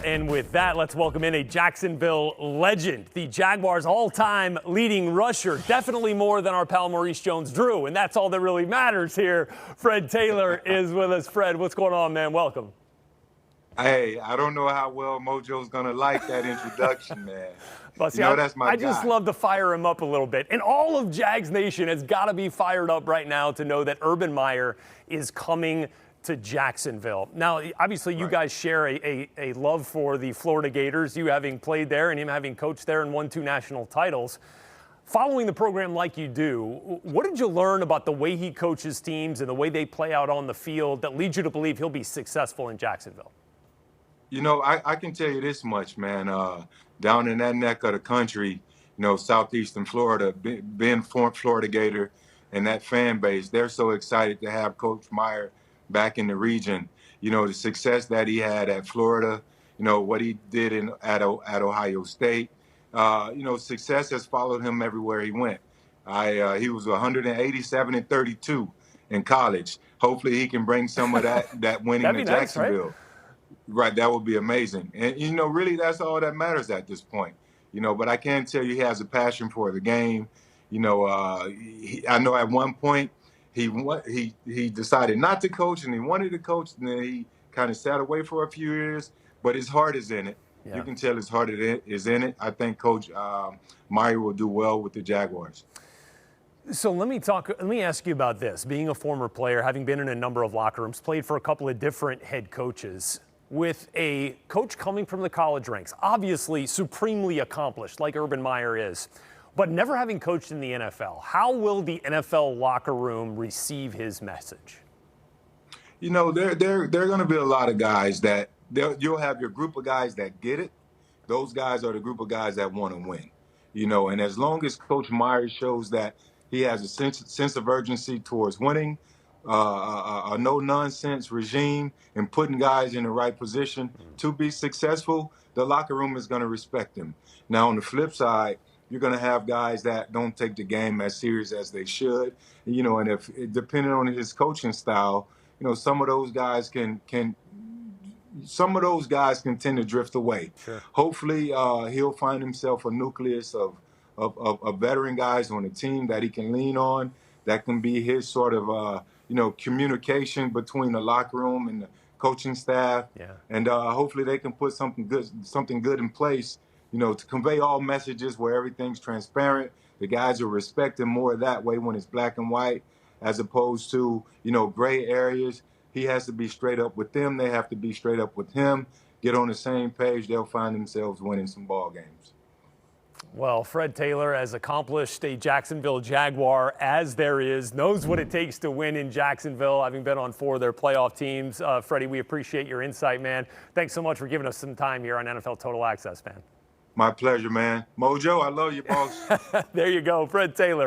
And with that, let's welcome in a Jacksonville legend, the Jaguars' all-time leading rusher, definitely more than our pal Maurice Jones-Drew, and that's all that really matters here. Fred Taylor is with us. Fred, what's going on, man? Welcome. Hey, I don't know how well Mojo's going to like that introduction, man. But see, that's my I just love to fire him up a little bit. And all of Jags Nation has got to be fired up right now to know that Urban Meyer is coming to Jacksonville. Now, obviously, you guys share a love for the Florida Gators, you having played there and him having coached there and won 2 national titles. Following the program like you do, what did you learn about the way he coaches teams and the way they play out on the field that leads you to believe he'll be successful in Jacksonville? You know, I can tell you this much, man. Down in that neck of the country, southeastern Florida, being Florida Gator and that fan base, they're so excited to have Coach Meyer back in the region. The success that he had at Florida, what he did at Ohio State. Success has followed him everywhere he went. He was 187-32 in college. Hopefully he can bring some of that winning to Jacksonville. Nice, right, that would be amazing. And, really that's all that matters at this point. But I can tell you he has a passion for the game. I know at one point he decided not to coach and he wanted to coach, and then he kind of sat away for a few years, but his heart is in it. Yeah. You can tell his heart is in it. I think Coach Meyer will do well with the Jaguars. So let me ask you about this. Being a former player, having been in a number of locker rooms, played for a couple of different head coaches, with a coach coming from the college ranks, obviously supremely accomplished like Urban Meyer is, but never having coached in the NFL, how will the NFL locker room receive his message? There are going to be a lot of guys that you'll have your group of guys that get it. Those guys are the group of guys that want to win. And as long as Coach Meyer shows that he has a sense of urgency towards winning, a no-nonsense regime, and putting guys in the right position to be successful, the locker room is going to respect him. Now, on the flip side, you're going to have guys that don't take the game as serious as they should. And if depending on his coaching style, some of those guys can tend to drift away. Sure. Hopefully, he'll find himself a nucleus of veteran guys on the team that he can lean on. That can be his sort of communication between the locker room and the coaching staff. Yeah. And hopefully they can put something good in place, to convey all messages where everything's transparent. The guys will respect him more that way when it's black and white, as opposed to, gray areas. He has to be straight up with them. They have to be straight up with him. Get on the same page. They'll find themselves winning some ball games. Well, Fred Taylor, as accomplished a Jacksonville Jaguar as there is, knows what it takes to win in Jacksonville, having been on 4 of their playoff teams. Freddie, we appreciate your insight, man. Thanks so much for giving us some time here on NFL Total Access, man. My pleasure, man. Mojo, I love you, boss. There you go, Fred Taylor.